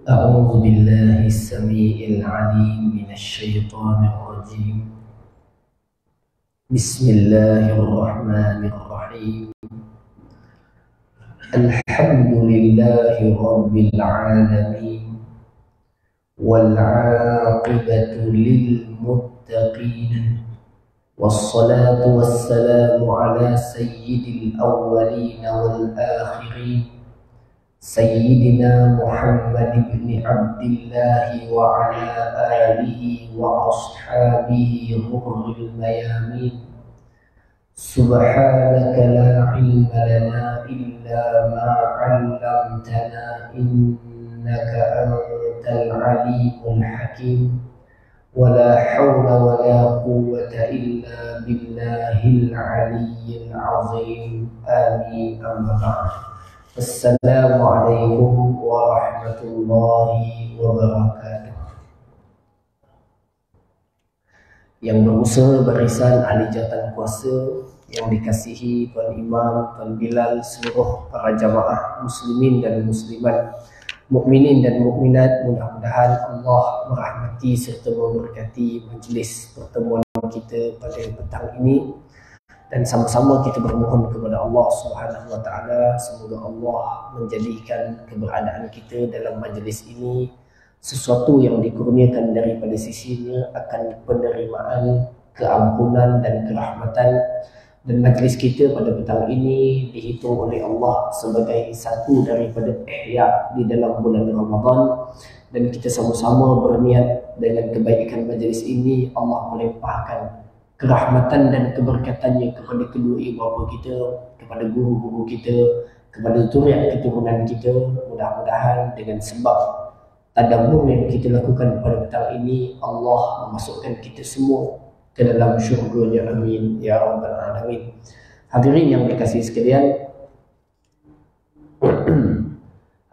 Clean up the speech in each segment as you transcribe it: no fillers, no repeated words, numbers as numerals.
أعوذ بالله السميع العليم من الشيطان الرجيم. بسم الله الرحمن الرحيم. الحمد لله رب العالمين والعاقبة للمتقين والصلاة والسلام على سيد الأولين والآخرين سيدنا محمد بن عبد الله وعلى آله وأصحابه غر الميامين. سبحانك لا علم لنا إلا ما علمتنا إنك أنت العليم الحكيم. ولا حول ولا قوة إلا بالله العلي العظيم. آمين. أما بعد. Assalamualaikum warahmatullahi wabarakatuh. Yang berusaha barisan ahli jawatan kuasa yang dikasihi Tuan Imam, Tuan Bilal, seluruh para jamaah muslimin dan muslimat, mukminin dan mukminat, mudah-mudahan Allah merahmati serta memberkati majlis pertemuan kita pada petang ini. Dan sama-sama kita bermohon kepada Allah Subhanahu wa taala, semoga Allah menjadikan keberadaan kita dalam majlis ini sesuatu yang dikurniakan daripada sisinya akan penerimaan, keampunan dan kerahmatan. Dan majlis kita pada petang ini dihitung oleh Allah sebagai satu daripada ihya di dalam bulan Ramadan, dan kita sama-sama berniat dengan kebaikan majlis ini Allah melimpahkan kerahmatan dan keberkatannya kepada kedua ibu bapa kita, kepada guru-guru kita, kepada zuriat keturunan kita. Mudah-mudahan dengan sebab tadabbur yang kita lakukan pada petang ini, Allah memasukkan kita semua ke dalam syurga-Nya. Amin ya rabbal alamin. Hadirin yang dikasihi sekalian,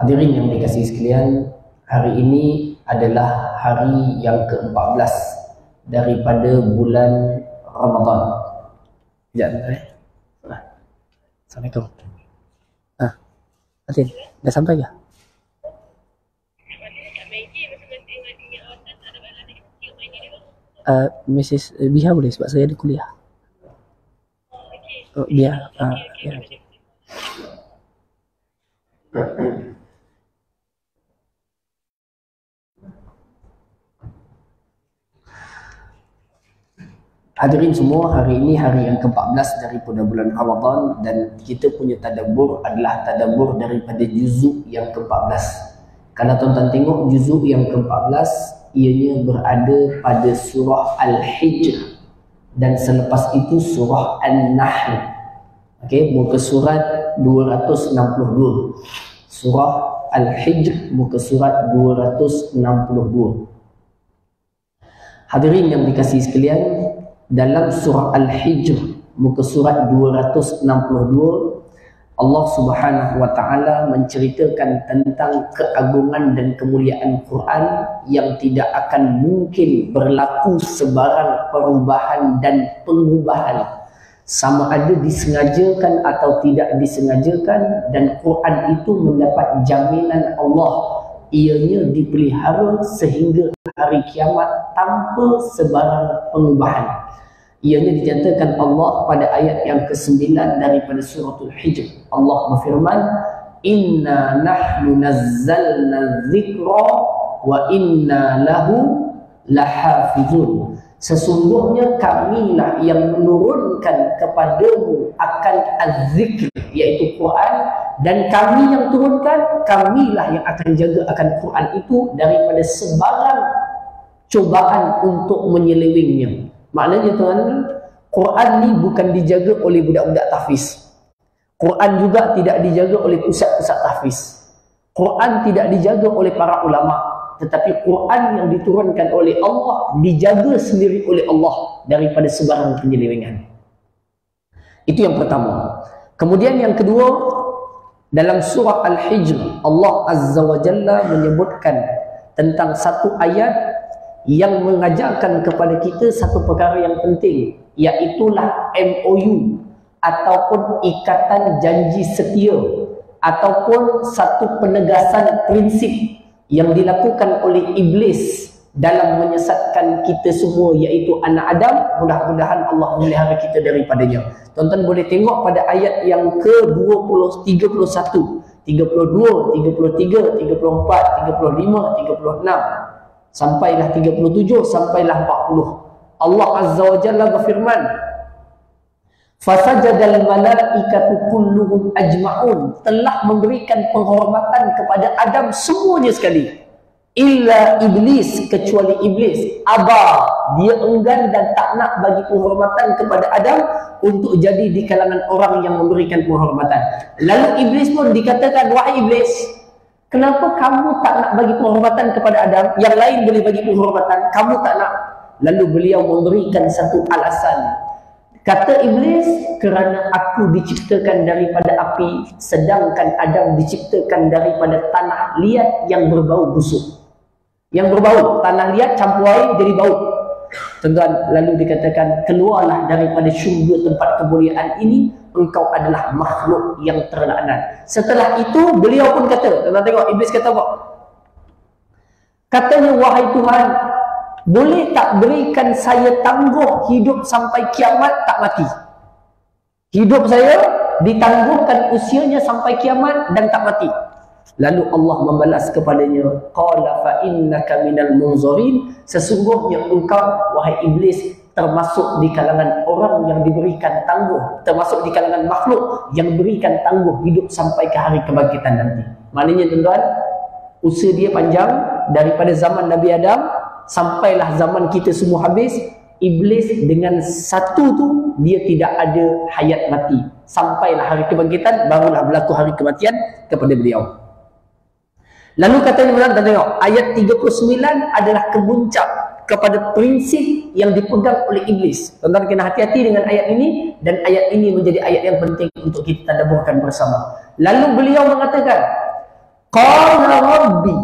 hadirin yang dikasihi sekalian, hari ini adalah hari yang ke-14 daripada bulan Ramadan. Assalamualaikum. Atin, dah sampai ke? Mrs. Biha boleh sebab saya ada kuliah. Oh, Biha. Ya. Hadirin semua, hari ini hari yang ke-14 daripada bulan Ramadan, dan kita punya tadabbur adalah tadabbur daripada juzuk yang ke-14. Kalau tuan-tuan tengok juzuk yang ke-14, ianya berada pada surah Al-Hijr dan selepas itu surah An-Nahl. Okey, muka surat 262. Surah Al-Hijr muka surat 262. Hadirin yang dikasihi sekalian, dalam surah Al-Hijr muka surat 262, Allah Subhanahu wa taala menceritakan tentang keagungan dan kemuliaan Quran yang tidak akan mungkin berlaku sebarang perubahan dan pengubahan, sama ada disengajakan atau tidak disengajakan. Dan Quran itu mendapat jaminan Allah, ianya dipelihara sehingga hari kiamat tanpa sebarang pengubahan. Ianya dinyatakan Allah pada ayat yang ke-9 daripada suratul Hijr. Allah berfirman, "Inna nahnu nazzalna dzikra wa inna lahu lahafizun." Sesungguhnya kamilah yang menurunkan kepadamu akan az-zikr, yaitu Quran, dan kami yang turunkan, kamilah yang akan jaga akan Quran itu daripada sebarang cobaan untuk menyelewengnya. Maknanya tuan, Quran ni bukan dijaga oleh budak-budak tahfiz. Quran juga tidak dijaga oleh pusat-pusat tahfiz. Quran tidak dijaga oleh para ulama, tetapi Quran yang diturunkan oleh Allah dijaga sendiri oleh Allah daripada sebarang penyelewengan. Itu yang pertama. Kemudian yang kedua, dalam surah Al-Hijr, Allah Azza wa Jalla menyebutkan tentang satu ayat yang mengajarkan kepada kita satu perkara yang penting, iaitulah MOU ataupun ikatan janji setia ataupun satu penegasan prinsip yang dilakukan oleh iblis dalam menyesatkan kita semua, iaitu anak Adam. Mudah-mudahan Allah memelihara kita daripadanya. Tuan-tuan boleh tengok pada ayat yang ke-20, 31, 32, 33, 34, 35, 36 sampailah 37, sampailah 40. Allah Azza wa Jalla berfirman, fasajadal malaikatu kulluhum ajma'un, telah memberikan penghormatan kepada Adam semuanya sekali, illa iblis, kecuali iblis. Aba, dia enggan dan tak nak bagi penghormatan kepada Adam untuk jadi di kalangan orang yang memberikan penghormatan. Lalu iblis pun dikatakan, wahai iblis, kenapa kamu tak nak bagi penghormatan kepada Adam? Yang lain boleh bagi penghormatan, kamu tak nak. Lalu beliau memberikan satu alasan. Kata iblis, kerana aku diciptakan daripada api, sedangkan Adam diciptakan daripada tanah liat yang berbau busuk. Yang berbau, tanah liat campur air jadi bau. Tuan-tuan, lalu dikatakan, keluarlah daripada syurga tempat kemuliaan ini, engkau adalah makhluk yang terlaknat. Setelah itu, beliau pun kata, tuan-tuan tengok, iblis kata apa? Katanya, wahai Tuhan, boleh tak berikan saya tangguh hidup sampai kiamat tak mati? Hidup saya ditangguhkan usianya sampai kiamat dan tak mati. Lalu Allah membalas kepadanya, qala fa innaka minal munzirin, sesungguhnya engkau wahai iblis termasuk di kalangan orang yang diberikan tangguh, termasuk di kalangan makhluk yang diberikan tangguh hidup sampai ke hari kebangkitan nanti. Maknanya tuan-tuan, usia dia panjang daripada zaman Nabi Adam sampailah zaman kita semua habis. Iblis dengan satu tu dia tidak ada hayat mati. Sampailah hari kebangkitan, barulah berlaku hari kematian kepada beliau. Lalu katanya, kita tengok ayat 39 adalah kemuncak kepada prinsip yang dipegang oleh iblis. Tuan-tuan kena hati-hati dengan ayat ini, dan ayat ini menjadi ayat yang penting untuk kita tadabburkan bersama. Lalu beliau mengatakan, qala rabbi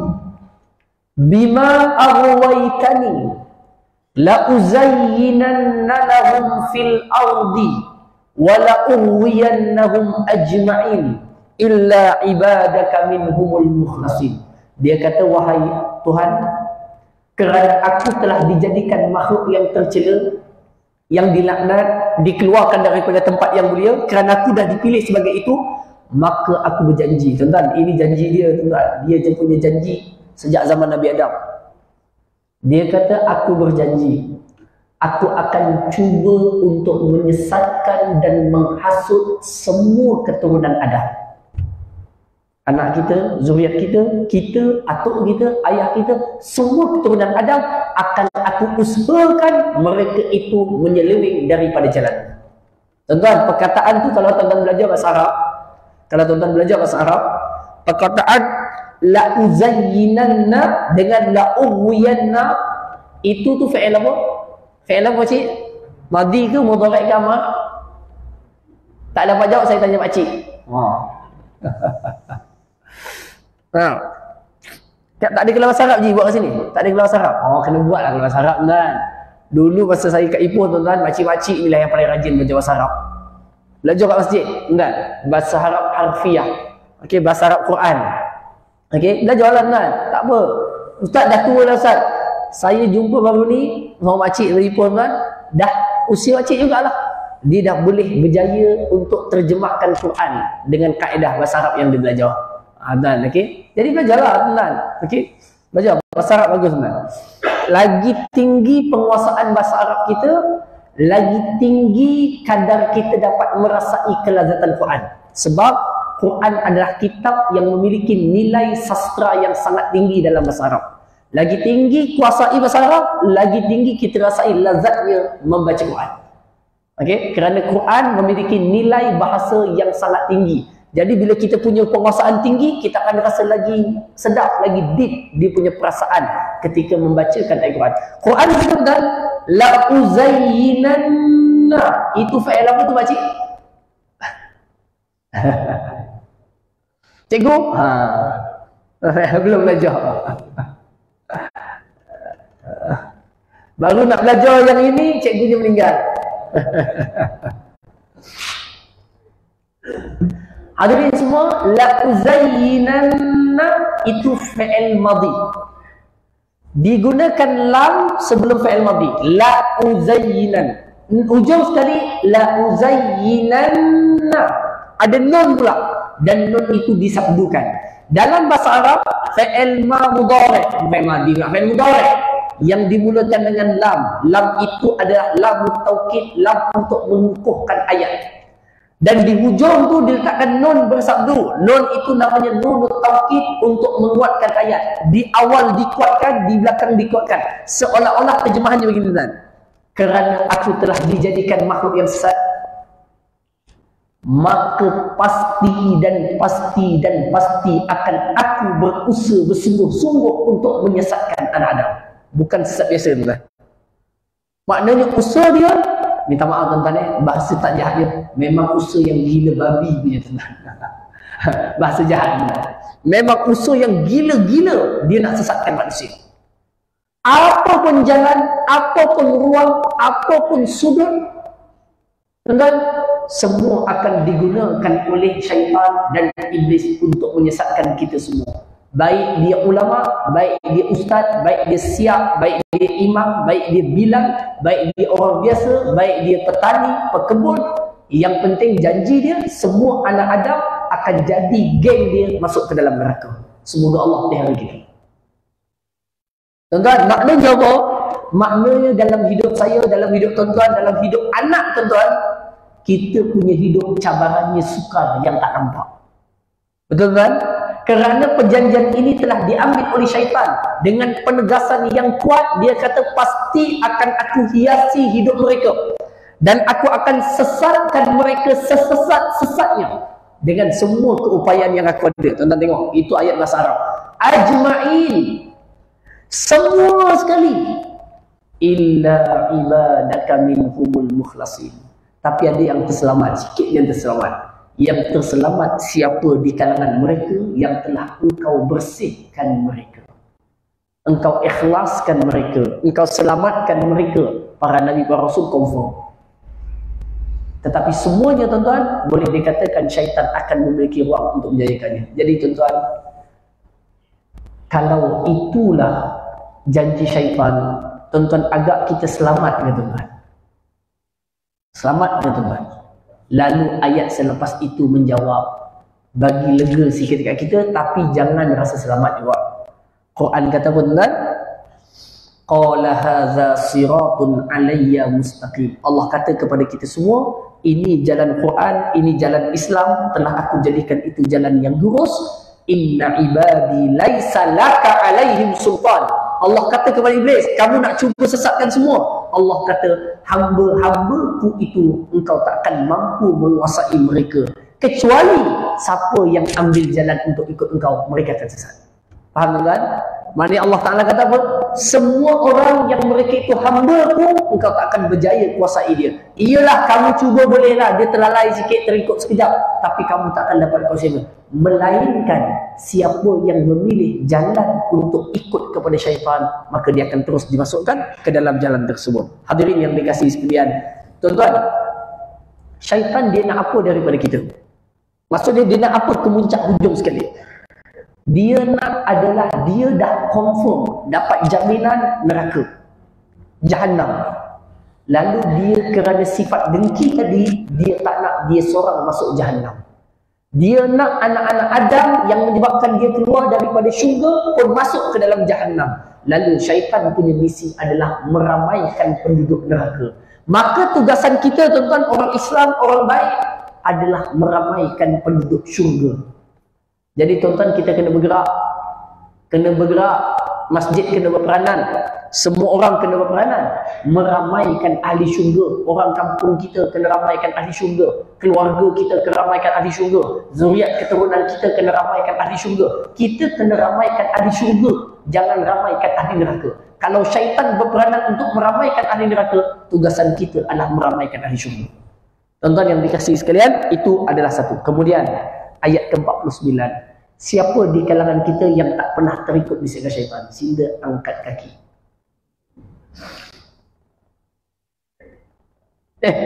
bima aghwaytani la uzayyinanna lahum fil ardi wa la ughwiyannahum ajma'in illa ibadaka minhumul mukhlasin. Dia kata, wahai Tuhan, kerana aku telah dijadikan makhluk yang tercela, yang dilaknat, dikeluarkan daripada tempat yang mulia, kerana aku dah dipilih sebagai itu, maka aku berjanji. Tuan-tuan, ini janji dia, tuan-tuan. Dia je punya janji sejak zaman Nabi Adam. Dia kata, aku berjanji, aku akan cuba untuk menyesatkan dan menghasut semua keturunan Adam. Anak kita, zuriat kita, atuk kita, ayah kita, semua keturunan Adam akan aku usahakan mereka itu menyeleweng daripada jalan. Tuan-tuan, perkataan tu kalau tuan-tuan belajar bahasa Arab, perkataan la uzayyinanna dengan la ughwiyanna, itu tu fi'il apa? Fi'il apa cik? Madi ke mudhari' ke amar? Tak dapat jawab, saya tanya pak cik. Tak ada kelas bahasa Arab je buat kat sini. Tak ada kelas bahasa Arab. Kena buat lah kelas bahasa Arab kan. Dulu masa saya kat Ipoh tuan-tuan, makcik-makcik ni lah yang paling rajin belajar bahasa Arab. Belajar kat masjid, enggak. Bahasa Arab harfiah. Okey, bahasa Arab Quran. Okey, belajar lah tuan. Tak apa. Ustaz dah tua lah Ustaz. Saya jumpa baru ni sama makcik dari Ipoh tuan, dah usia makcik jugalah. Dia dah boleh berjaya untuk terjemahkan Quran dengan kaedah bahasa Arab yang dia belajar. Dan okey. Jadi belajarlah tuan. Okey. Belajar bahasa Arab bagus tuan. Lagi tinggi penguasaan bahasa Arab kita, lagi tinggi kadar kita dapat merasai kelazatan Quran. Sebab Quran adalah kitab yang memiliki nilai sastra yang sangat tinggi dalam bahasa Arab. Lagi tinggi kuasai bahasa Arab, lagi tinggi kita rasai lazatnya membaca Quran. Okey, kerana Quran memiliki nilai bahasa yang sangat tinggi. Jadi bila kita punya penguasaan tinggi, kita akan rasa lagi sedap, lagi deep dia punya perasaan ketika membacakan ayat Quran. Quran disebutkan la uzayyinanna. Itu fa'il apa tu makcik? Cikgu? Belum belajar. Baru nak belajar yang ini, cikgunya meninggal. Hadirin semua, la uzayyinanna itu fi'il madhi. Digunakan lam sebelum fi'il madhi. La uzayyinan. Ujung sekali la uzayyinanna. Ada nun pula dan nun itu disabdukan. Dalam bahasa Arab, fi'il mudhari', fi'il madhi, fi'il mudhari' yang dimulakan dengan lam. Lam itu adalah lam taukid, lam untuk mengukuhkan ayat. Dan di hujung tu diletakkan nun bersabdu. Nun itu namanya nun taukid untuk menguatkan ayat. Di awal dikuatkan, di belakang dikuatkan. Seolah-olah terjemahannya begini tuan. Kerana aku telah dijadikan makhluk yang sesat, maka pasti akan aku berusaha bersungguh-sungguh untuk menyesatkan anak Adam. Bukan sesat biasa tuan. Maknanya usaha dia, minta maaf tuan-tuan bahasa tak jahat dia, memang usaha yang gila babi punya tuan. Bahasa jahat dia. Memang usaha yang gila-gila dia nak sesatkan manusia. Apapun jalan, apapun ruang, apapun sudut, tuan-tuan, semua akan digunakan oleh syaitan dan iblis untuk menyesatkan kita semua. Baik dia ulama, baik dia ustaz, baik dia siap, baik dia imam, baik dia bilang, baik dia orang biasa, baik dia petani, pekebun. Yang penting janji dia, semua anak Adam akan jadi geng dia masuk ke dalam neraka. Semoga Allah pelihara kita. Tuan-tuan, maknanya apa? Maknanya dalam hidup saya, dalam hidup tuan-tuan, dalam hidup anak tuan-tuan, kita punya hidup cabarannya sukar yang tak nampak. Betul kan? Kerana perjanjian ini telah diambil oleh syaitan dengan penegasan yang kuat. Dia kata pasti akan aku hiasi hidup mereka dan aku akan sesatkan mereka sesat-sesatnya dengan semua keupayaan yang aku ada. Tuan-tuan tengok, itu ayat bahasa Arab. Ajma'in, semua sekali, illa ibadaka minhumul mukhlasin. Tapi ada yang terselamat, sikit yang terselamat. Yang terselamat siapa di kalangan mereka yang telah engkau bersihkan mereka, engkau ikhlaskan mereka, engkau selamatkan mereka. Para nabi, para rasul confirm. Tetapi semuanya tuan-tuan, boleh dikatakan syaitan akan memiliki ruang untuk menjayakannya. Jadi tuan-tuan, kalau itulah janji syaitan, tuan-tuan, agak kita selamat ke tuan-tuan? Selamat ke tuan-tuan? Lalu ayat selepas itu menjawab, bagi lega sikit dekat kita, tapi jangan rasa selamat juga. Quran kata pun tuan, qala hadza siratun alayya mustaqim. Allah kata kepada kita semua, ini jalan Quran, ini jalan Islam, telah aku jadikan itu jalan yang lurus. Inna ibadi laisa laka alaihim sultan. Allah kata kepada iblis, kamu nak cuba sesatkan semua. Allah kata, hamba-hambaku itu engkau takkan mampu menguasai mereka, kecuali siapa yang ambil jalan untuk ikut engkau, mereka akan sesat. Faham tuan? Maknanya Allah Ta'ala kata apa? Semua orang yang mereka itu hamba-Ku, engkau tak akan berjaya kuasai dia. Iyalah, kamu cuba bolehlah, dia terlalai sikit, terikut sekejap, tapi kamu tak akan dapat kuasai. Melainkan siapa yang memilih jalan untuk ikut kepada syaitan, maka dia akan terus dimasukkan ke dalam jalan tersebut. Hadirin yang dikasihi sekalian, tuan-tuan, syaitan dia nak apa daripada kita? Maksudnya dia nak apa? Kemuncak hujung sekali. Dia nak adalah dia dah confirm dapat jaminan neraka, Jahannam. Lalu dia kerana sifat dengki tadi, dia tak nak dia seorang masuk Jahannam. Dia nak anak-anak Adam yang menyebabkan dia keluar daripada syurga pun masuk ke dalam Jahannam. Lalu syaitan punya misi adalah meramaikan penduduk neraka. Maka tugasan kita tuan-tuan, orang Islam, orang baik, adalah meramaikan penduduk syurga. Jadi tuan-tuan, kita kena bergerak masjid kena berperanan, semua orang kena berperanan meramaikan ahli syurga. Orang kampung kita kena ramaikan ahli syurga, keluarga kita kena ramaikan ahli syurga, zuriat keturunan kita kena ramaikan ahli syurga. Kita kena ramaikan ahli syurga, jangan ramaikan ahli neraka. Kalau syaitan berperanan untuk meramaikan ahli neraka, tugasan kita adalah meramaikan ahli syurga. Tuan-tuan yang dikasihi sekalian, itu adalah satu. Kemudian ayat ke-49, siapa di kalangan kita yang tak pernah terikut bisikan syaitan? Sila angkat kaki.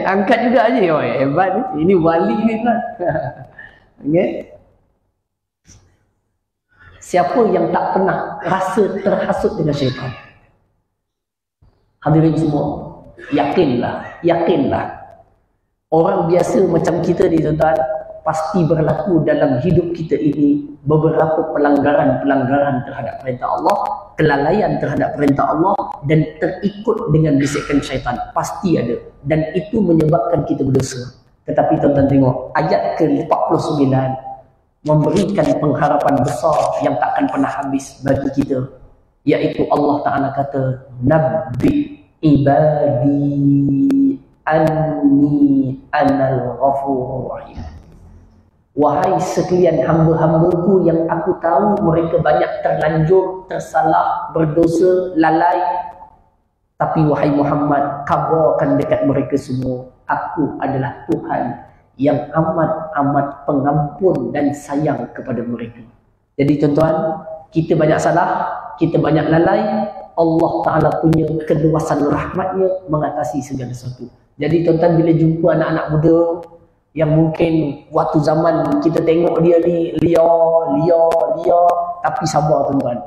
Angkat juga aja. Oh, hebat ni. Ini wali ni lah. Okay. Siapa yang tak pernah rasa terhasut dengan syaitan? Hadirin semua, yakinlah. Orang biasa macam kita ni tuan-tuan, pasti berlaku dalam hidup kita ini beberapa pelanggaran terhadap perintah Allah, kelalaian terhadap perintah Allah, dan terikut dengan bisikan syaitan. Pasti ada, dan itu menyebabkan kita berdosa. Tetapi tuan-tuan tengok ayat ke-49 memberikan pengharapan besar yang takkan pernah habis bagi kita, iaitu Allah Ta'ala kata, Nabbi ibadi anni anal ghafurur rahim. Wahai sekalian hamba-hambaku yang aku tahu mereka banyak terlanjur, tersalah, berdosa, lalai, tapi wahai Muhammad, kabarkan dekat mereka semua, aku adalah Tuhan yang amat pengampun dan sayang kepada mereka. Jadi tuan-tuan, kita banyak salah, kita banyak lalai, Allah Ta'ala punya keluasan rahmatnya mengatasi segala sesuatu. Jadi tuan-tuan, bila jumpa anak-anak muda yang mungkin waktu zaman kita tengok dia ni liar, tapi sabar tuan-tuan,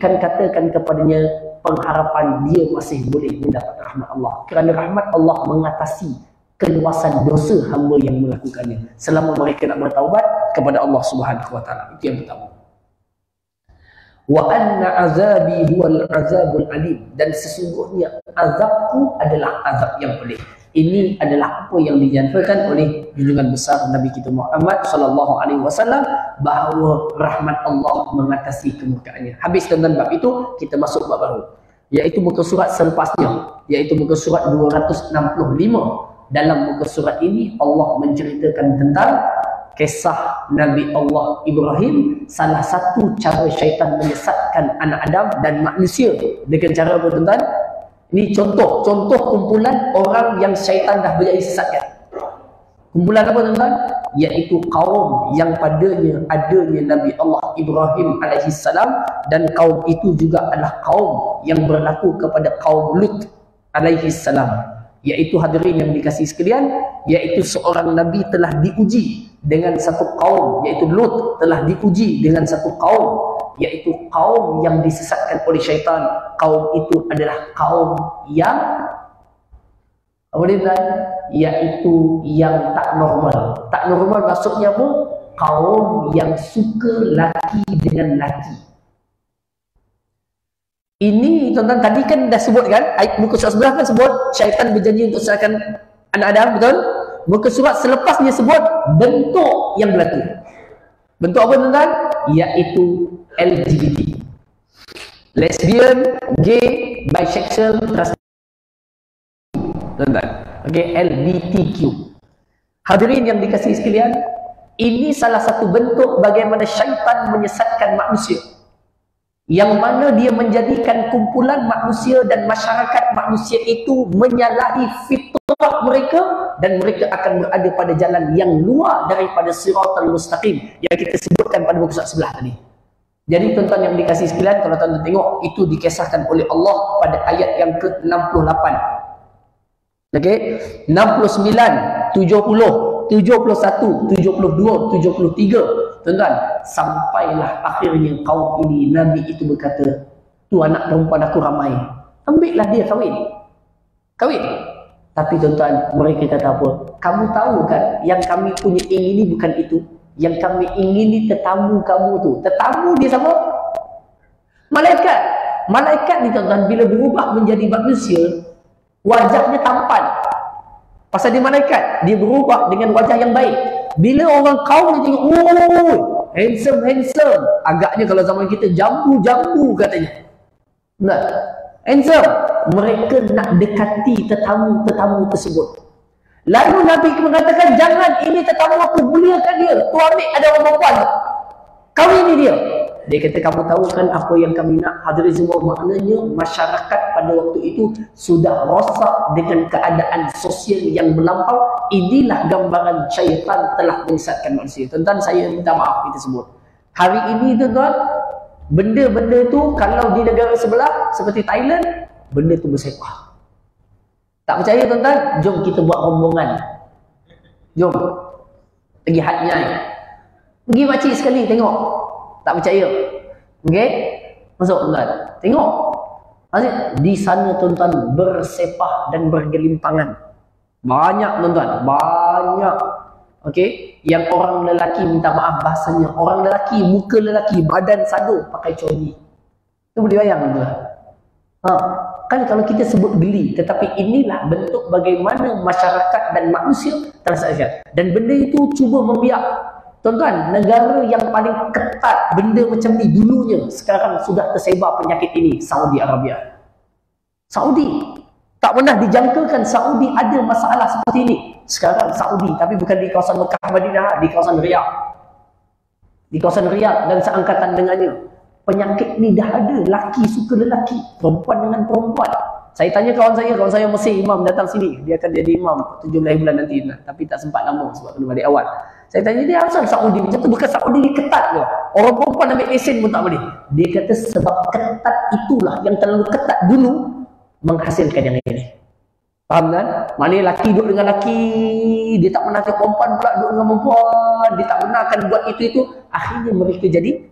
katakan kepadanya pengharapan dia masih boleh mendapat rahmat Allah, kerana rahmat Allah mengatasi keluasan dosa hamba yang melakukannya selama mereka nak bertaubat kepada Allah Subhanahu wa taala. Itu yang pertama. Wa anna azabi huwal azabul alim, dan sesungguhnya azabku adalah azab yang pedih. Ini adalah apa yang dinyatakan oleh junjungan besar Nabi kita Muhammad sallallahu alaihi wasallam, bahawa rahmat Allah mengatasi kemurkaannya. Habis dengan bab itu, kita masuk bab baru, iaitu muka surat selepasnya, iaitu muka surat 265. Dalam muka surat ini Allah menceritakan tentang kisah Nabi Allah Ibrahim, salah satu cara syaitan menyesatkan anak Adam dan manusia dengan cara apa tuan-tuan? Ini contoh kumpulan orang yang syaitan dah berjaya sesatkan. Kumpulan apa tuan-tuan? Iaitu kaum yang padanya adanya Nabi Allah Ibrahim alaihissalam, dan kaum itu juga adalah kaum yang berlaku kepada kaum Lut alaihissalam. Iaitu hadirin yang dikasihi sekalian, iaitu seorang Nabi telah diuji dengan satu kaum, iaitu Lut telah diuji dengan satu kaum, iaitu kaum yang disesatkan oleh syaitan. Kaum itu adalah kaum yang apa dia? Iaitu yang tak normal. Tak normal maksudnya apa? Kaum yang suka laki dengan laki. Ini tuan-tuan tadi kan dah sebut kan, ayat muka surat sebelah kan sebut syaitan berjanji untuk sesatkan anak Adam, betul? Muka surat selepas dia sebut bentuk yang berlaku. Bentuk apa tuan-tuan? Iaitu LGBT, lesbian, gay, bisexual, tuan-tuan. Okay, LGBTQ. Hadirin yang dikasihi sekalian, ini salah satu bentuk bagaimana syaitan menyesatkan manusia, yang mana dia menjadikan kumpulan manusia dan masyarakat manusia itu menyalahi fitrah mereka, dan mereka akan berada pada jalan yang luar daripada siratal mustaqim yang kita sebutkan pada muka surat sebelah tadi. Jadi tuan-tuan yang dikasihi sekalian, kalau tuan-tuan tengok, itu dikisahkan oleh Allah pada ayat yang ke-68. Okey, 69, 70, 71, 72, 73. Tuan-tuan, sampailah akhirnya kaum ini, Nabi itu berkata, tu anak perempuan aku ramai, ambillah dia kahwin. Tapi tuan-tuan, mereka kata apa? Kamu tahu kan, yang kami punya ingini bukan itu. Yang kami ingini tetamu kamu tu. Tetamu dia siapa? Malaikat. Malaikat ni tuan-tuan, bila berubah menjadi manusia, wajahnya tampan. Pasal dia malaikat, dia berubah dengan wajah yang baik. Bila orang kaum ni tengok, oh, handsome, agaknya kalau zaman kita jambu katanya. Nah, handsome. Mereka nak dekati tetamu-tetamu tersebut. Lalu Nabi mengatakan, jangan, ini tetamu aku, muliakan dia. Tu ambil ada orang perempuan, kahwini dia. Dia kata, kamu tahu kan apa yang kami nak? Hadirin semua, maknanya masyarakat pada waktu itu sudah rosak dengan keadaan sosial yang melampau. Inilah gambaran syaitan telah menyesatkan manusia. Tuan-tuan, saya minta maaf kita sebut. Hari ini tuan-tuan, benda-benda tu kalau di negara sebelah seperti Thailand, benda tu bersepah. Tak percaya tuan-tuan? Jom kita buat rombongan. Jom. Pergi Hat Nyai. Pergi makcik sekali tengok. Tak percaya. Okey? Masuk tuan-tuan. Tengok. Di sana tuan-tuan bersepah dan bergelimpangan. Banyak tuan-tuan. Banyak. Okey? Yang orang lelaki, minta maaf bahasanya, orang lelaki, muka lelaki, badan sado, pakai coli. Itu boleh bayang tuan-tuan. Kan kalau kita sebut geli, tetapi inilah bentuk bagaimana masyarakat dan manusia tersaja. Dan benda itu cuba membiak. Tuan-tuan, negara yang paling ketat benda macam ni dulunya, sekarang sudah tersebar penyakit ini, Saudi Arabia. Saudi. Tak pernah dijangkakan Saudi ada masalah seperti ini. Sekarang Saudi, tapi bukan di kawasan Mekah Madinah, di kawasan Riyadh. Di kawasan Riyadh dan seangkatan dengannya. Penyakit ni dah ada, laki suka lelaki, perempuan dengan perempuan. Saya tanya kawan saya Mesir, imam datang sini, dia akan jadi imam 17 bulan nanti, tapi tak sempat lama sebab kena balik awal. Saya tanya dia, asal Saudi macam tu? Bukan Saudi ni ketat ke? Orang perempuan ambil lesen pun tak boleh. Dia kata sebab ketat itulah, yang terlalu ketat dulu menghasilkan yang ini. Faham kan? Maknanya laki duduk dengan laki, dia tak pernah tengok perempuan pula duduk dengan perempuan, dia tak pernah akan buat itu. Akhirnya mereka jadi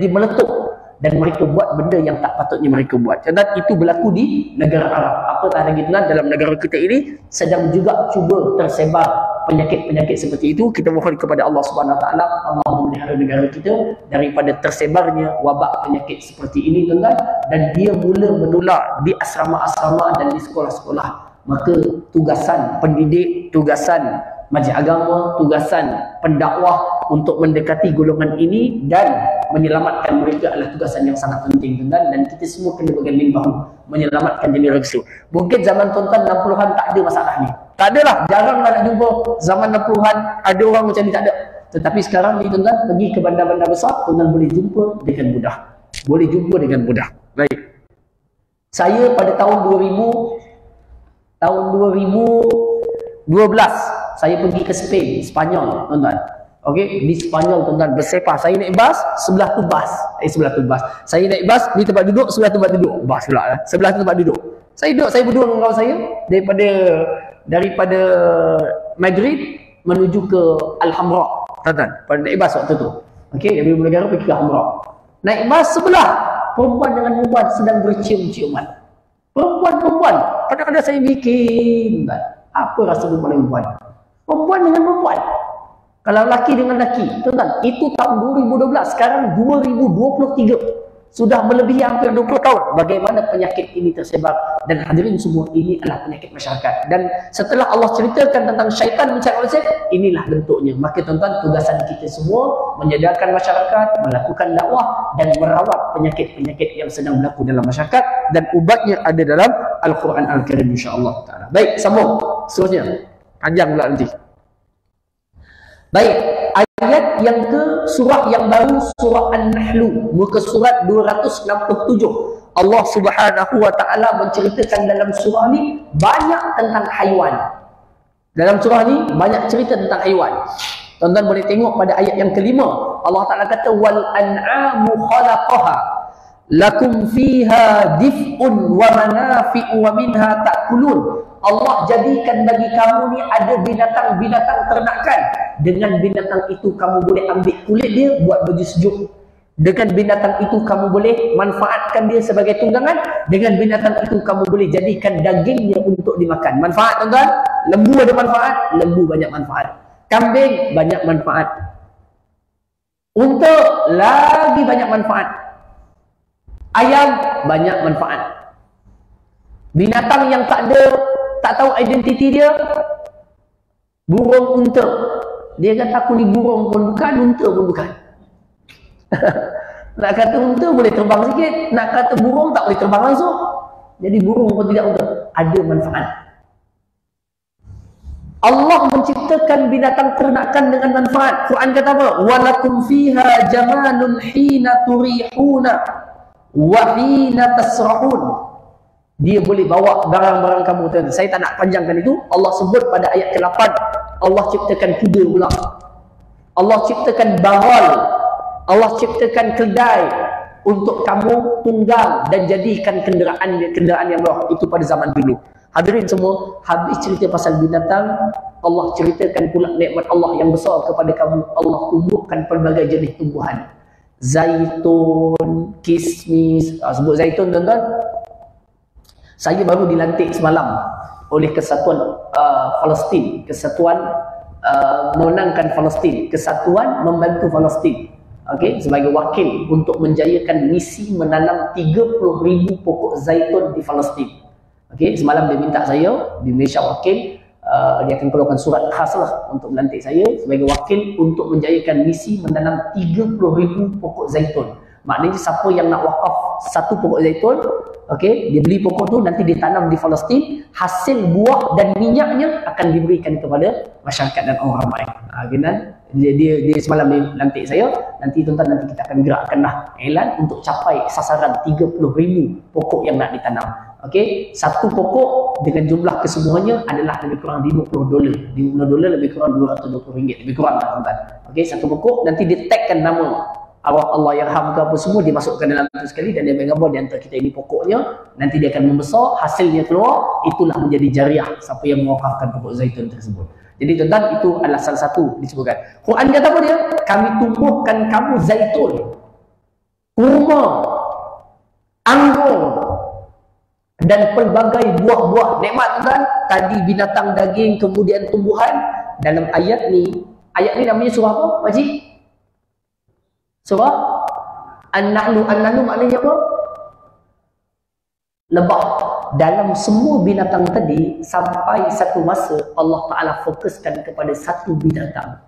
meletup dan mereka buat benda yang tak patutnya mereka buat. Dan itu berlaku di negara Arab. Apatah lagi dalam negara kita ini sedang juga cuba tersebar penyakit-penyakit seperti itu. Kita mohon kepada Allah Subhanahu Wa Taala, Allah memelihara negara kita daripada tersebarnya wabak penyakit seperti ini, tuan-tuan. Dan dia mula menular di asrama-asrama dan di sekolah-sekolah. Maka tugasan pendidik, tugasan majlis agama, tugasan pendakwah untuk mendekati golongan ini dan menyelamatkan mereka adalah tugasan yang sangat penting, tuan-tuan. Dan kita semua kena berganding bahu menyelamatkan generasi. Mungkin zaman tuan-tuan 60-an tak ada masalah ni. Tak adalah, jarang nak jumpa zaman 60-an ada orang macam ni, tak ada. Tetapi sekarang ni tuan-tuan, pergi ke bandar-bandar besar, tuan-tuan boleh jumpa dengan mudah. Boleh jumpa dengan mudah. Baik. Saya pada tahun 2012 saya pergi ke Spain, Spanyol, tuan-tuan. Okey, di Spanyol tuan-tuan bersepah. Saya naik bas, sebelah tu bas. Saya naik bas, di tempat duduk, sebelah tempat duduk. Bas pula lah. Sebelah tu tempat duduk. Saya berdua dengan kawan saya daripada Madrid menuju ke Alhambra, tuan-tuan. Pada naik bas waktu tu. Okey, dari negara pergi ke Alhambra. Naik bas sebelah, perempuan dengan perempuan sedang bercium-ciuman. Perempuan. Kadang-kadang saya mikir, apa rasa perempuan dengan perempuan? Perempuan dengan perempuan. Kalau laki dengan laki, tuan-tuan, itu tahun 2012, sekarang 2023. Sudah melebihi hampir 20 tahun. Bagaimana penyakit ini tersebar. Dan hadirin semua, ini adalah penyakit masyarakat. Dan setelah Allah ceritakan tentang syaitan mencari manusia, inilah bentuknya. Maka tuan-tuan, tugasan kita semua menyadarkan masyarakat, melakukan dakwah dan merawat penyakit-penyakit yang sedang berlaku dalam masyarakat. Dan ubatnya ada dalam Al-Quran Al-Karim, insyaAllah ta'ala. Baik, sambung. Seterusnya. Panjang pula nanti. Baik, ayat yang ke surah yang baru, surah An-Nahlu, muka surat 267. Allah Subhanahu Wa Taala menceritakan dalam surah ni banyak tentang haiwan. Dalam surah ni banyak cerita tentang haiwan. Tuan-tuan boleh tengok pada ayat yang kelima. Allah Taala kata wal an'amu khalaqaha lakum fiha dif'un wa manafi'u wa minha ta'kulun. Allah jadikan bagi kamu ni ada binatang-binatang ternakan. Dengan binatang itu kamu boleh ambil kulit dia buat baju sejuk. Dengan binatang itu kamu boleh manfaatkan dia sebagai tunggangan. Dengan binatang itu kamu boleh jadikan dagingnya untuk dimakan. Manfaat, tuan-tuan. Lembu ada manfaat, lembu banyak manfaat. Kambing banyak manfaat. Unta lagi banyak manfaat. Ayam banyak manfaat. Binatang yang tak tahu identiti dia, burung unta. Dia kata aku ni burung pun bukan, unta pun bukan. Nak kata unta boleh terbang sikit, nak kata burung tak boleh terbang langsung. Jadi burung pun tidak unta, ada manfaat. Allah menciptakan binatang ternakan dengan manfaat. Quran kata apa? Walakum fiha jamalun hina turihuna wa hina tasrahun. Dia boleh bawa barang-barang kamu. Saya tak nak panjangkan itu. Allah sebut pada ayat ke-8, Allah ciptakan kuda pula, Allah ciptakan baral, Allah ciptakan kedai untuk kamu tunggang dan jadikan kenderaan yang mewah. Itu pada zaman dulu. Hadirin semua, habis cerita pasal binatang, Allah ceritakan pula nikmat Allah yang besar kepada kamu. Allah tumbuhkan pelbagai jenis tumbuhan. Zaitun, kismis. Sebut zaitun tuan-tuan. Saya baru dilantik semalam oleh Kesatuan Palestin, Kesatuan memenangkan Palestin, Kesatuan Membantu Palestin. Okey, sebagai wakil untuk menjayakan misi menanam 30,000 pokok zaitun di Palestin. Okey, semalam dia minta saya di Malaysia wakil, dia akan keluarkan surat khas lah untuk melantik saya sebagai wakil untuk menjayakan misi menanam 30,000 pokok zaitun. Maknanya siapa yang nak wakaf satu pokok zaitun, okey, dia beli pokok tu, nanti ditanam di Palestin, hasil buah dan minyaknya akan diberikan kepada masyarakat dan orang ramai. Dia semalam dia lantik saya, nanti tuan-tuan, nanti kita akan gerakkan dah iklan untuk capai sasaran 30,000 pokok yang nak ditanam. Okey, satu pokok dengan jumlah kesemuanya adalah lebih kurang $50. $50 lebih kurang RM220, lebih kurang lah tuan-tuan. Okey, satu pokok nanti dia tagkan nama Allah Yarham ke apa semua, dimasukkan dalam tu sekali dan dia ambil gambar di antara kita ini pokoknya. Nanti dia akan membesar, hasilnya keluar, itulah menjadi jariah siapa yang mewakafkan pokok zaitun tersebut. Jadi tuan-tuan, itu adalah salah satu disebutkan. Quran kata apa dia? Kami tumbuhkan kamu zaitun, kurma, anggur dan pelbagai buah-buah. Nikmat tuan-tuan. Tadi binatang, daging, kemudian tumbuhan. Dalam ayat ni namanya surah apa, Pakcik? Surah An-Nahlu. An-Nahlu maknanya apa? Lebah. Dalam semua binatang tadi, sampai satu masa Allah Ta'ala fokuskan kepada satu binatang.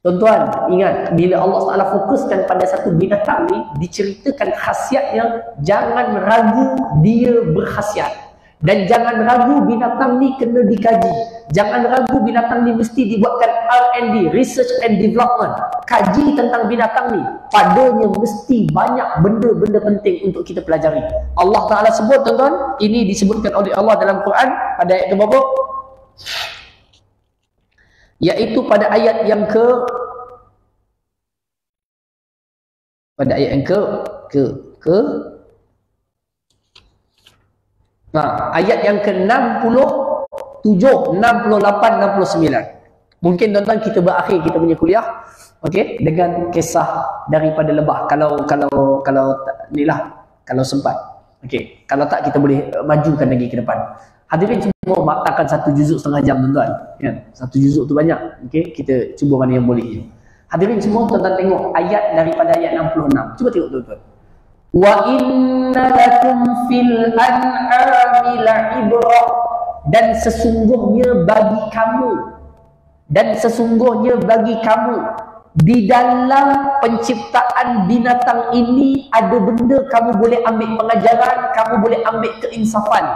Tuan-tuan, ingat, bila Allah Ta'ala fokuskan pada satu binatang ni, diceritakan khasiatnya, jangan ragu dia berkhasiat. Dan jangan ragu binatang ni kena dikaji. Jangan ragu binatang ni mesti dibuatkan R&D, Research and Development. Kaji tentang binatang ni. Padanya mesti banyak benda-benda penting untuk kita pelajari. Allah Ta'ala sebut, tuan-tuan, ini disebutkan oleh Allah dalam Quran pada ayat ke berapa? Iaitu pada ayat yang ayat yang ke-67, 68, 69. Mungkin tuan-tuan kita berakhir kita punya kuliah, okey, dengan kisah daripada lebah. Kalau inilah, kalau sempat. Okey, kalau tak kita boleh majukan lagi ke depan. Hadirin semua, takkan satu juzuk setengah jam tuan-tuan. Ya, satu juzuk tu banyak. Okey, kita cuba mana yang boleh. Hadirin semua, tuan-tuan tengok ayat daripada ayat 66. Cuba tengok tuan-tuan. Wa inna lakum fil an'ami la'ibrah, dan sesungguhnya bagi kamu di dalam penciptaan binatang ini ada benda kamu boleh ambil pengajaran, kamu boleh ambil keinsafan.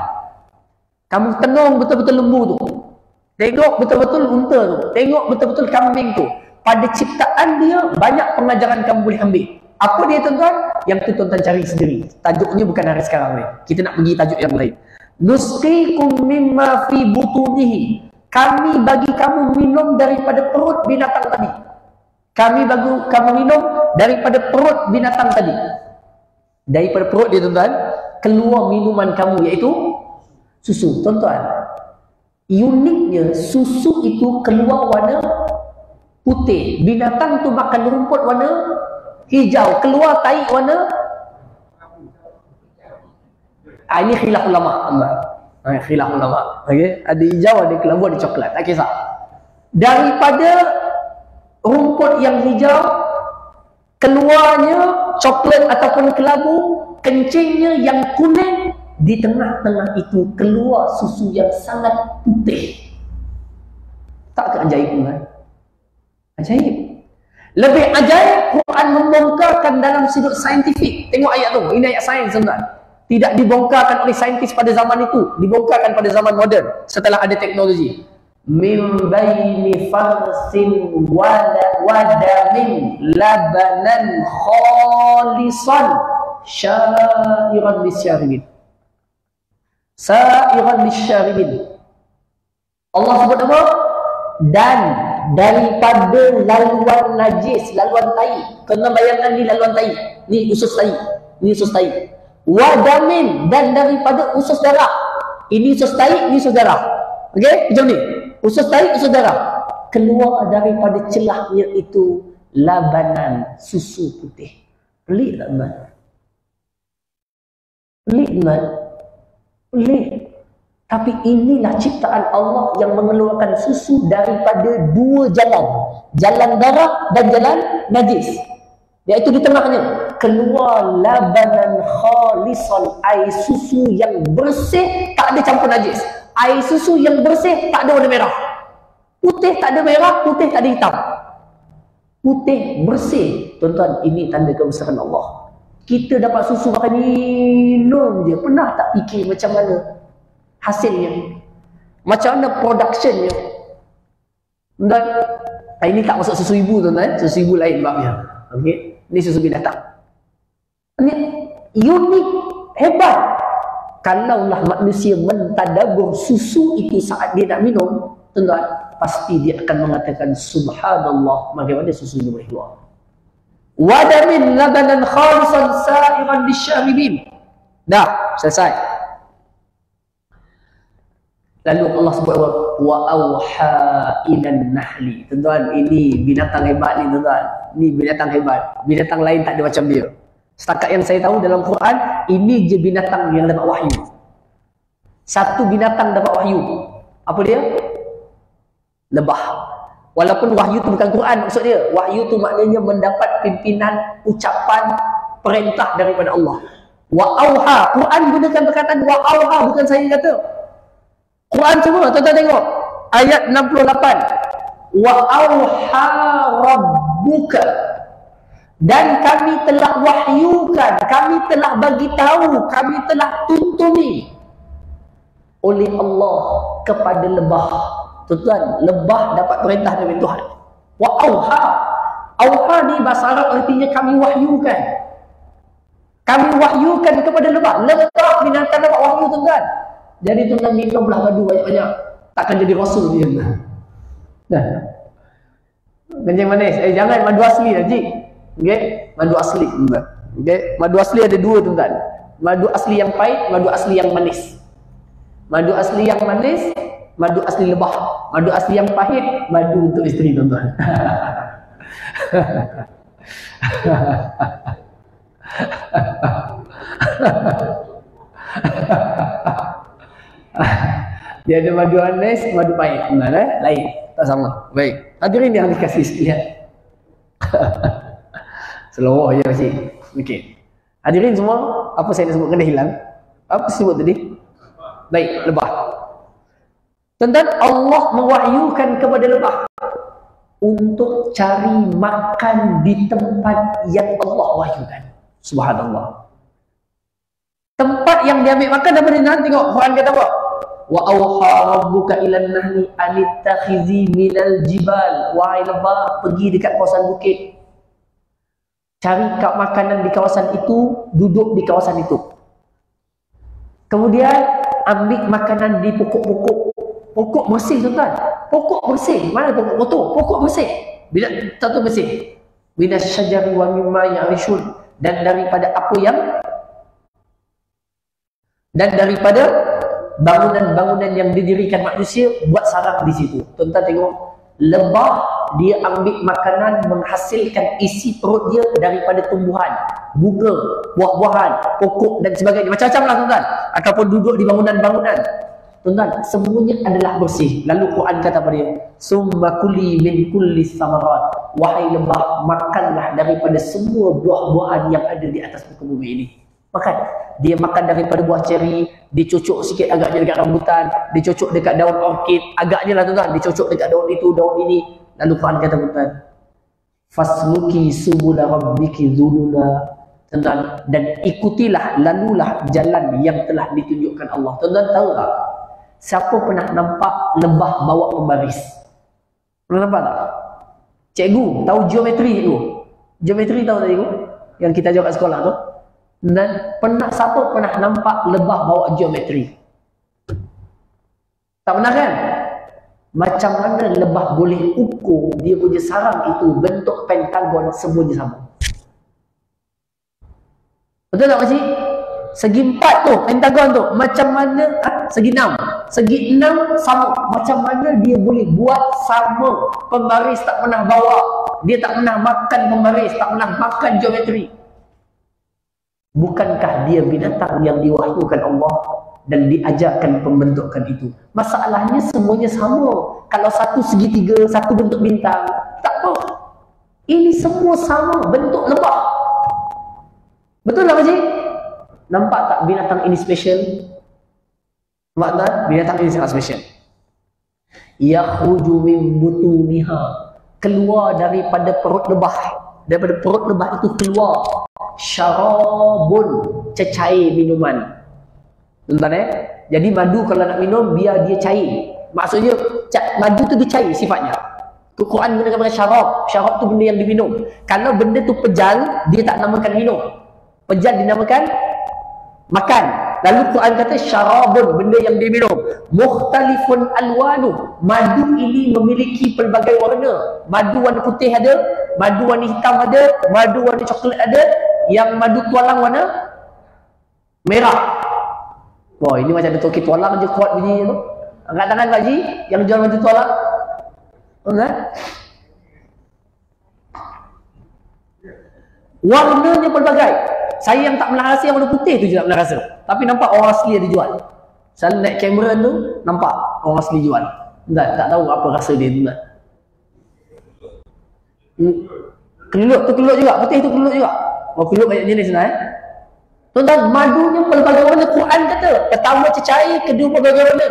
Kamu tengok betul-betul lembu tu, tengok betul-betul unta tu, tengok betul-betul kambing tu. Pada ciptaan dia banyak pengajaran kamu boleh ambil. Apa dia tuan-tuan? Yang tu tuan-tuan cari sendiri. Tajuknya bukan hari sekarang ni. Kita nak pergi tajuk yang lain. Nusqikum mimma fi butunihi. Kami bagi kamu minum daripada perut binatang tadi. Kami bagi kamu minum daripada perut binatang tadi. Daripada perut dia tuan-tuan, keluar minuman kamu, iaitu susu. Tuan-tuan, uniknya susu itu keluar warna putih. Binatang tu makan rumput warna hijau, keluar tai warna ini khilaf ulama. Khilaf ulama. Okey, ada hijau, ada kelabu, ada coklat, tak kisah. Daripada rumput yang hijau keluarnya coklat ataupun kelabu, kencingnya yang kuning, di tengah-tengah itu keluar susu yang sangat putih. Tak ajaib kan? Ajaib. Lebih ajaib, Quran Quran membongkarkan dalam sudut saintifik. Tengok ayat tu, ini ayat sains tuan. Tidak dibongkarkan oleh saintis pada zaman itu, dibongkarkan pada zaman moden setelah ada teknologi. Min baini farsin wadamin labanan khalisan syairan lisyaribin. Syairan lisyaribin. Allah sebut apa? Dan daripada laluan najis, laluan tai. Kena bayangkan ni laluan tai. Ni usus tai. Ni usus tai. Wadamin, dan daripada usus darah. Ini usus tai, ini usus darah. Okey, macam ni. Usus tai, usus darah. Keluar daripada celahnya itu labanan, susu putih. Pelik tak, man? Pelik, man? Pelik. Tapi inilah ciptaan Allah yang mengeluarkan susu daripada dua jalan. Jalan darah dan jalan najis. Iaitu di tengahnya. Keluar labanan khalisan, air susu yang bersih, tak ada campur najis. Air susu yang bersih, tak ada warna merah. Putih tak ada merah, putih tak ada hitam. Putih, bersih. Tuan-tuan, ini tanda kebesaran Allah. Kita dapat susu makan minum je. Pernah tak fikir macam mana hasilnya? Macam mana productionnya? Dan ini tak masuk susu ibu, tuan-tuan. Susu ibu lain babnya. Okey, ini susu binatang. Ini unik, hebat. Kalaulah manusia mentadabur susu itu saat dia nak minum, tuan-tuan, pasti dia akan mengatakan subhanallah, bagaimana susu itu boleh keluar. Wadamin labanan khalisan sa'iran lisyaribin. Dah, selesai. Lalu Allah sebut wa auha ilan nahli. Tuan-tuan, ini binatang hebat ni, tuan-tuan. Ini binatang hebat. Binatang lain tak ada macam dia. Setakat yang saya tahu dalam Quran, ini je binatang yang dapat wahyu. Satu binatang dapat wahyu. Apa dia? Lebah. Walaupun wahyu tu bukan Quran maksud dia. Wahyu tu maknanya mendapat pimpinan, ucapan, perintah daripada Allah. Wa auha. Quran gunakan perkataan wa auha, bukan saya kata. Quran semua, tuan-tuan tengok. Ayat 68. Wa auha rabbuka. Dan kami telah wahyukan, kami telah bagi tahu, kami telah tuntuni oleh Allah kepada lebah. Tuan-tuan, lebah dapat perintah dari Tuhan. Wa auha. Auha ni bahasa Arab artinya kami wahyukan. Kami wahyukan kepada lebah. Lebah binatang dapat wahyu, tuan-tuan. Jadi tuan-tuan minumlah madu banyak-banyak. Takkan jadi rasul dia. Dah. Kencing manis. Jangan madu asli lah, Cik. Okay? Madu asli, tuan-tuan. Okay? Madu asli ada dua, tuan-tuan. Madu asli yang pahit, madu asli yang manis. Madu asli yang manis, madu asli lebah. Madu asli yang pahit, madu untuk isteri, tuan-tuan. Dia ada madu manis, madu pahit, tuan-tuan. Lain, tak sama. Baik. Hadirin yang dikasih sekalian. Selawah je masih. Okey. Hadirin semua, apa saya nak sebut kena hilang? Apa sebut tadi? Baik, lebah. Tuan-tuan, Allah mewahyukan kepada lebah untuk cari makan di tempat yang Allah wahyukan. Subhanallah. Tempat yang dia ambil makan daripada mana? Tengok Quran kata apa? Wa auha rabbuka ilan nahli anittakhizi minal jibal. Wahai lebah, pergi dekat kawasan bukit. Cari makanan di kawasan itu, duduk di kawasan itu. Kemudian ambil makanan di pokok-pokok. Pokok bersih, tuan-tuan. Pokok bersih. Mana pokok kotor? Pokok bersih. Bila tentu bersih. Minas syajari wa mimma ya'rishun. Dan daripada apa yang, dan daripada bangunan-bangunan yang didirikan manusia buat sarang di situ. Tuan-tuan tengok, lebah dia ambil makanan, menghasilkan isi perut dia daripada tumbuhan, bunga, buah-buahan, pokok dan sebagainya. Macam-macam lah, tuan-tuan. Ataupun duduk di bangunan-bangunan. Tuan-tuan, semuanya adalah bersih. Lalu Quran kata pada dia, summa kuli min kulli samarat. Wahai lebah, makanlah daripada semua buah-buahan yang ada di atas muka bumi ini. Makan. Dia makan daripada buah ceri, dicocok sikit agaknya dekat rambutan, dicocok dekat daun orkid, agaknya lah, tuan-tuan, dicocok dekat daun itu, daun ini. Lalu Quran kata, tuan-tuan, Fasluki subula rabbiki dzulula. Tuan-tuan, dan ikutilah, lalulah jalan yang telah ditunjukkan Allah. Tuan-tuan tahu tak? Siapa pernah nampak lebah bawa pembaris? Pernah nampak tak? Cikgu, tahu geometri cikgu? Geometri tahu tak cikgu? Yang kita ajar kat sekolah tu. Dan siapa pernah nampak lebah bawa geometri? Tak pernah kan? Macam mana lebah boleh ukur dia punya sarang itu bentuk pentagon semuanya sama? Betul tak makcik? Segi 4 tu, pentagon tu, macam mana, segi 6. Segi 6 sama. Macam mana dia boleh buat sama? Pembaris tak pernah bawa. Dia tak pernah makan pembaris, tak pernah makan geometri. Bukankah dia binatang yang diwahyukan Allah dan diajarkan pembentukan itu? Masalahnya semuanya sama. Kalau satu segitiga, satu bentuk bintang, tak apa. Ini semua sama, bentuk lebah. Betul tak makcik? Nampak tak binatang ini special? Makna binatang ini sangat special. Yakhruju min butuniha, keluar daripada perut lebah. Daripada perut lebah itu keluar syarabun, cecair minuman. Tuan-tuan jadi madu kalau nak minum biar dia cair. Maksudnya madu tu dia cair sifatnya. Tu Quran gunakan kata syarab. Syarab tu benda yang diminum. Kalau benda tu pejal, dia tak namakan minum. Pejal dinamakan makan. Lalu Quran kata syarabun, benda yang diminum. Mukhtalifun alwanu, madu ini memiliki pelbagai warna. Madu warna putih ada, madu warna hitam ada, madu warna coklat ada, yang madu tualang warna merah. Wah, ini macam ada toki tualang je kuat bunyi tu. Angkat tangan Pak Haji yang jual madu tualang. Enggak? Warnanya pelbagai. Saya yang tak pernah rasa yang warna putih tu je tak pernah rasa. Tapi nampak orang asli ada jual. Saya naik kamera tu, nampak orang asli jual. Tak tahu apa rasa dia tu. Kelulut tu kelulut juga, putih tu kelulut juga. Oh, kelulut banyak jenis lah Tuan-tuan, madunya pelbagai warna. Quran kata, pertama cecair, kedua pelbagai warna.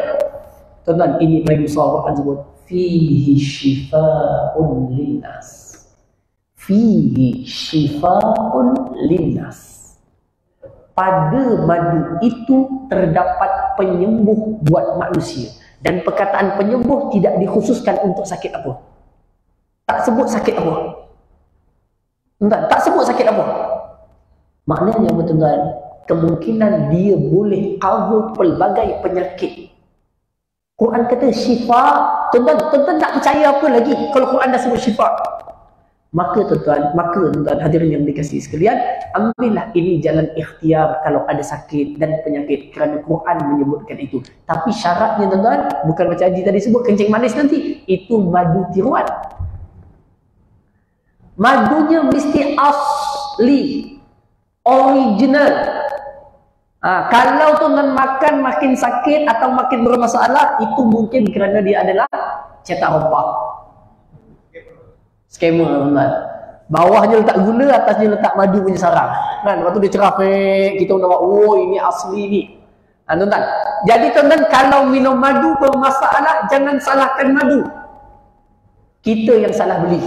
Tuan-tuan, ini paling besar Quran sebut. Fihi syifa'un linnas. Fihi syifa'un linnas. Pada madu itu terdapat penyembuh buat manusia. Dan perkataan penyembuh tidak dikhususkan untuk sakit apa. Tak sebut sakit apa. Tak sebut sakit apa. Maknanya tuan-tuan, kemungkinan dia boleh cover pelbagai penyakit. Quran kata syifa. Tuan-tuan tak percaya apa lagi kalau Quran dah sebut syifa. Maka tuan-tuan, hadirin yang dikasihi sekalian, ambillah ini jalan ikhtiar kalau ada sakit dan penyakit, kerana Quran menyebutkan itu. Tapi syaratnya tuan-tuan, bukan macam Haji tadi sebut kencing manis nanti, itu madu tiruan. Madunya mesti asli, original. Kalau tuan-tuan makan makin sakit atau makin bermasalah, itu mungkin kerana dia adalah cetak rompak. Skamer tuan-tuan. Bawahnya letak gula, atasnya letak madu punya sarang. Kan? Lepas tu dia cerah, kita nampak, oh ini asli ni. Tuan-tuan. Jadi tuan-tuan, kalau minum madu bermasalah, jangan salahkan madu. Kita yang salah beli.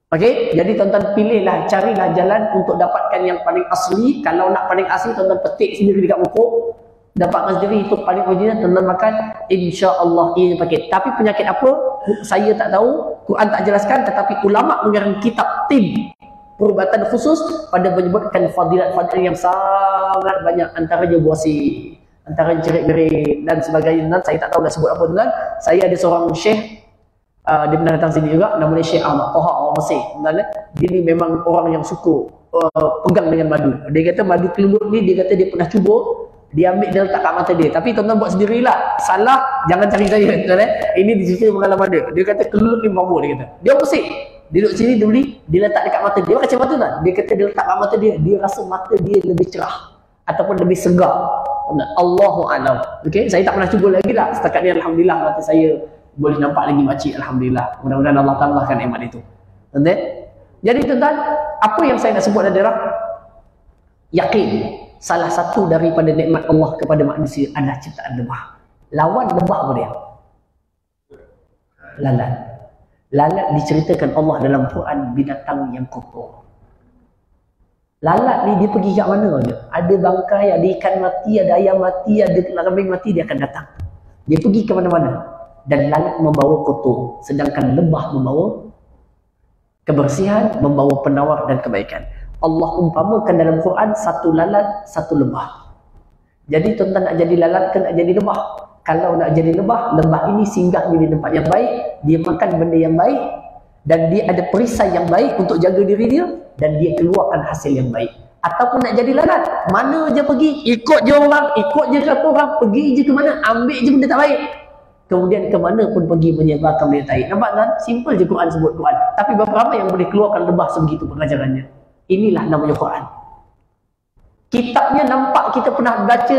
Okey, jadi tuan-tuan pilihlah, carilah jalan untuk dapatkan yang paling asli. Kalau nak paling asli, tuan-tuan petik sendiri dekat pokok, dapatkan sendiri, itu paling original, tuan-tuan makan, insya-Allah ini paket. Tapi penyakit apa? Saya tak tahu, Quran tak jelaskan, tetapi ulama mengarang kitab tib perubatan khusus pada menyebutkan fadilat-fadilat yang sangat banyak, antaranya buasi, antaranya cerit-berit dan sebagainya. Dan saya tak tahu nak sebut apa tuan. Saya ada seorang syekh, dia pernah datang sini juga, namanya Syekh Ahmad Toha, orang Mesir. Dia ni memang orang yang suka pegang dengan madu. Dia kata madu kelulut ni, dia kata dia pernah cuba, dia ambil, dia letak kat mata dia. Tapi tuan-tuan buat sendirilah. Salah, jangan cari saya. Ini dicerita pengalaman dia. Dia kata kelulut ni mabuk, dia kata. Dia Mesir. Dia duduk sini, dia beli, dia letak dekat mata dia. Dia pakai mata tak? Dia kata dia letak kat mata dia, dia rasa mata dia lebih cerah ataupun lebih segar. Allahu a'lam. Okey, saya tak pernah cuba lagi lah. Setakat ni alhamdulillah mata saya boleh nampak lagi makcik, alhamdulillah. Mudah-mudahan Allah tambahkan nikmat itu. Tuan-tuan. Jadi tuan-tuan, apa yang saya nak sebut adalah yakin salah satu daripada nikmat Allah kepada manusia adalah ciptaan lebah. Lawan lebah apa dia? Lalat. Lalat diceritakan Allah dalam Quran binatang yang kotor. Lalat ni dia pergi kat mana je? Ada bangkai, ada ikan mati, ada ayam mati, ada kambing mati, dia akan datang. Dia pergi ke mana-mana. Dan lalat membawa kotor, sedangkan lebah membawa kebersihan, membawa penawar dan kebaikan. Allah umpamakan dalam Quran satu lalat, satu lebah. Jadi tuan-tuan nak jadi lalat ke nak jadi lebah? Kalau nak jadi lebah, lebah ini singgah di tempat yang baik, dia makan benda yang baik, dan dia ada perisai yang baik untuk jaga diri dia, dan dia keluarkan hasil yang baik. Ataupun nak jadi lalat, mana je pergi, ikut je orang, ikut je kata orang, pergi je ke mana, ambil je benda tak baik. Kemudian ke mana pun pergi menyebarkan benda tak baik. Nampak kan? Simple je Quran sebut Quran. Tapi berapa ramai yang boleh keluarkan lebah sebegitu pengajarannya. Inilah namanya Quran. Kitabnya nampak kita pernah baca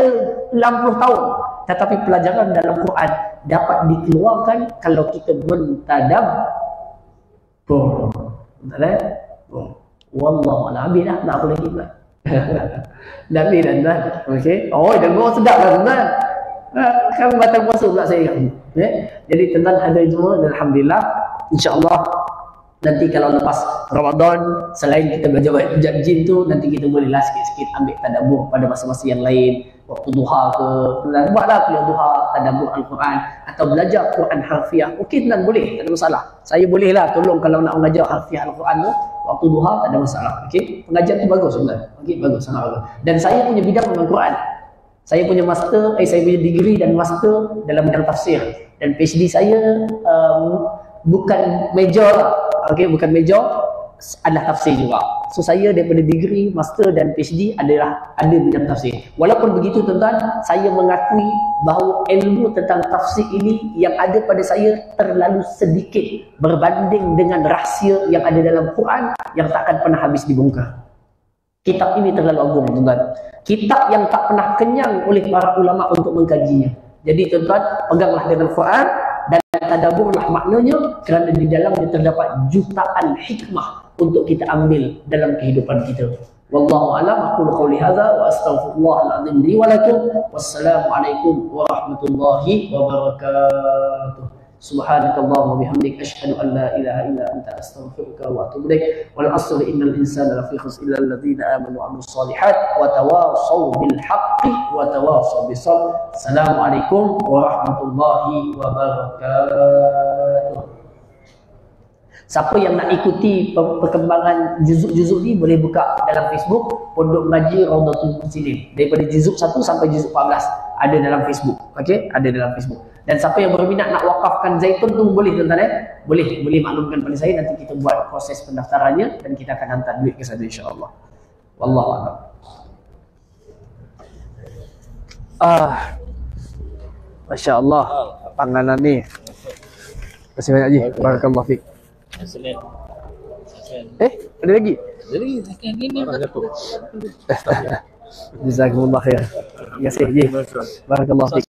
60 tahun. Tetapi pelajaran dalam Quran dapat dikeluarkan kalau kita mentadabbur. Wallahu a'lam. Habis dah, nak apa lagi tuan? Nabi dan tuan. Okey. Oh, dah gua sedap lah tuan. Kan batal puasa pula saya. Jadi tuan-tuan hadirin semua, alhamdulillah, insya-Allah nanti kalau lepas Ramadan, selain kita belajar jin tu, nanti kita bolehlah sikit-sikit ambil tadabbur pada masa-masa yang lain, waktu duha ke, buatlah kuliah duha, tadabbur Al-Quran atau belajar Quran harfiah. Okey tuan, boleh, tak ada masalah. Saya bolehlah tolong kalau nak mengajar harfiah Al-Quran tu waktu duha, tak ada masalah. Okey, pengajar tu bagus tuan. Okey, bagus, sangat bagus. Dan saya punya bidang dengan Quran. Saya punya master, saya punya degree dan master dalam bidang tafsir, dan PhD saya bukan major lah. Okey, bukan major, adalah tafsir juga. So saya daripada degree, master dan PhD ada bidang tafsir. Walaupun begitu tuan-tuan, saya mengakui bahawa ilmu tentang tafsir ini yang ada pada saya terlalu sedikit berbanding dengan rahsia yang ada dalam Quran yang takkan pernah habis dibongkar. Kitab ini terlalu agung tuan-tuan. Kitab yang tak pernah kenyang oleh para ulama untuk mengkajinya. Jadi tuan-tuan, peganglah dengan Quran dan tadabburlah maknanya, kerana di dalamnya terdapat jutaan hikmah untuk kita ambil dalam kehidupan kita. Wallahu a'lam. Aqulu qouli hadza wa astaghfirullahal azim li wa lakum. Wassalamualaikum warahmatullahi wabarakatuh. Subhanakallahumma wa bihamdik asyhadu an la ilaha illa anta astaghfiruka wa atubu ilaik. Wal 'asri innal insana lafi khusr illa alladziina aamanu wa 'amilus shalihat wa tawashaw bil haqqi wa tawashaw bis sabr. Assalamualaikum warahmatullahi wabarakatuh. Siapa yang nak ikuti perkembangan juzuk-juzuk ni boleh buka dalam Facebook Pondok Ngaji Raudatul Muslimin. Daripada juzuk 1 sampai juzuk 14 ada dalam Facebook. Okey, ada dalam Facebook. Dan siapa yang berminat nak wakafkan zaitun tu boleh tuan-tuan boleh maklumkan pada saya, nanti kita buat proses pendaftarannya dan kita akan hantar duit ke sana insya-Allah. Wallahu a'lam. Masya-Allah panganan ni. Terima kasih banyak Ji. Barakallahu fik. Ada lagi? Ada lagi. Jazakumullah khair. Terima kasih Ji. Barakallahu fik.